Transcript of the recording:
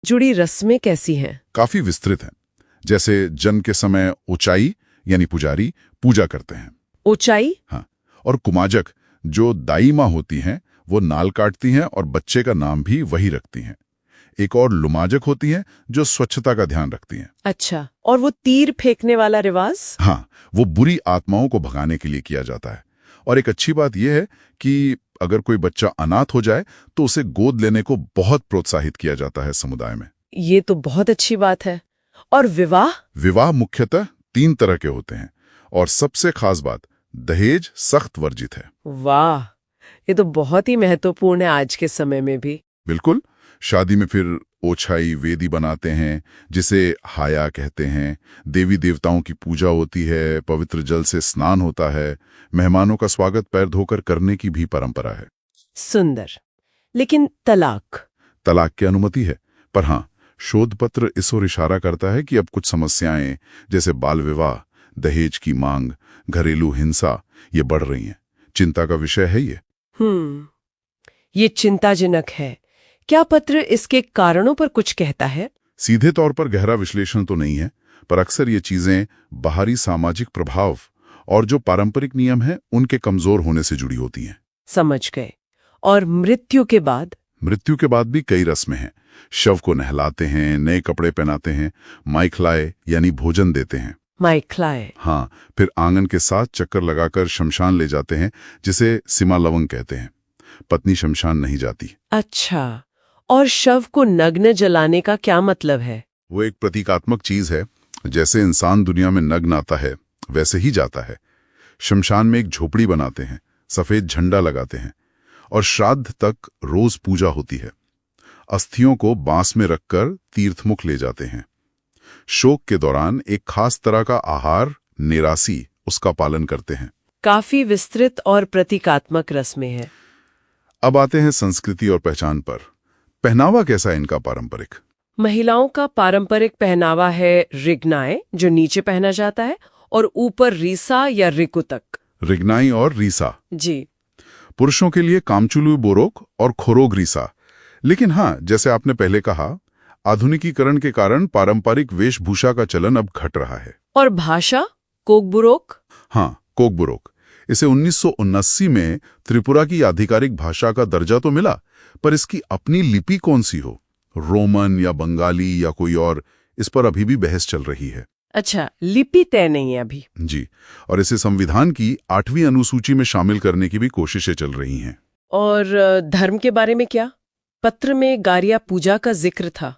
जुड़ी रस्में कैसी हैं? काफी विस्तृत हैं। जैसे जन्म के समय ऊंचाई यानी पुजारी पूजा करते हैं। ऊंचाई? हाँ। और कुमाजक जो दाई माँ होती हैं वो नाल काटती हैं और बच्चे का नाम भी वही रखती हैं। एक और लुमाजक होती हैं जो स्वच्छता का ध्यान रखती हैं। अच्छा, और वो तीर फेंकने वाला रिवाज? हाँ, वो बुरी आत्माओं को भगाने के लिए किया जाता है। और एक अच्छी बात यह है कि अगर कोई बच्चा अनाथ हो जाए तो उसे गोद लेने को बहुत प्रोत्साहित किया जाता है समुदाय में। ये तो बहुत अच्छी बात है। और विवाह? विवाह मुख्यतः 3 तरह के होते हैं और सबसे खास बात, दहेज सख्त वर्जित है। वाह, ये तो बहुत ही महत्वपूर्ण है आज के समय में भी। बिल्कुल। शादी में फिर ओछाई वेदी बनाते हैं जिसे हाया कहते हैं। देवी देवताओं की पूजा होती है, पवित्र जल से स्नान होता है, मेहमानों का स्वागत पैर धोकर करने की भी परंपरा है। सुंदर। लेकिन तलाक? तलाक की अनुमति है, पर हाँ, शोध पत्र इस ओर इशारा करता है कि अब कुछ समस्याएं जैसे बाल विवाह, दहेज की मांग, घरेलू हिंसा ये बढ़ रही हैं। चिंता का विषय है ये। ये चिंताजनक है। क्या पत्र इसके कारणों पर कुछ कहता है? सीधे तौर पर गहरा विश्लेषण तो नहीं है, पर अक्सर ये चीजें बाहरी सामाजिक प्रभाव और जो पारंपरिक नियम हैं उनके कमजोर होने से जुड़ी होती हैं। समझ गए। और मृत्यु के बाद? मृत्यु के बाद भी कई रस्में हैं। शव को नहलाते हैं, नए कपड़े पहनाते हैं, माइखलाए यानी भोजन देते हैं। माइखलाए? हाँ, फिर आंगन के साथ चक्कर लगाकर शमशान ले जाते हैं, जिसे सिमा लवंग कहते हैं। पत्नी शमशान नहीं जाती। अच्छा, और शव को नग्न जलाने का क्या मतलब है? वो एक प्रतीकात्मक चीज है। जैसे इंसान दुनिया में नग्न आता है वैसे ही जाता है। शमशान में एक झोपड़ी बनाते हैं, सफेद झंडा लगाते हैं और श्राद्ध तक रोज पूजा होती है। अस्थियों को बांस में रखकर तीर्थमुख ले जाते हैं। शोक के दौरान एक खास तरह का आहार, निरासी, उसका पालन करते हैं। काफी विस्तृत और प्रतीकात्मक रस्में हैं। अब आते हैं संस्कृति और पहचान पर। पहनावा कैसा है इनका पारंपरिक? महिलाओं का पारंपरिक पहनावा है रिगनाई, जो नीचे पहना जाता है, और ऊपर रीसा या रिकुतक। रिगनाई और रीसा। जी। पुरुषों के लिए कामचुलु बोरोक और खोरोग रीसा। लेकिन हाँ, जैसे आपने पहले कहा, आधुनिकीकरण के कारण पारंपरिक वेशभूषा का चलन अब घट रहा है। और भाषा? कोकबुरोक? हाँ, कोकबुरोक। इसे 1979 में त्रिपुरा की आधिकारिक भाषा का दर्जा तो मिला, पर इसकी अपनी लिपि कौन सी हो, रोमन या बंगाली या कोई और, इस पर अभी भी बहस चल रही है। अच्छा, लिपि तय नहीं है अभी? जी, और इसे संविधान की 8वीं अनुसूची में शामिल करने की भी कोशिशें चल रही हैं। और धर्म के बारे में क्या? पत्र में गारिया पूजा का जिक्र था।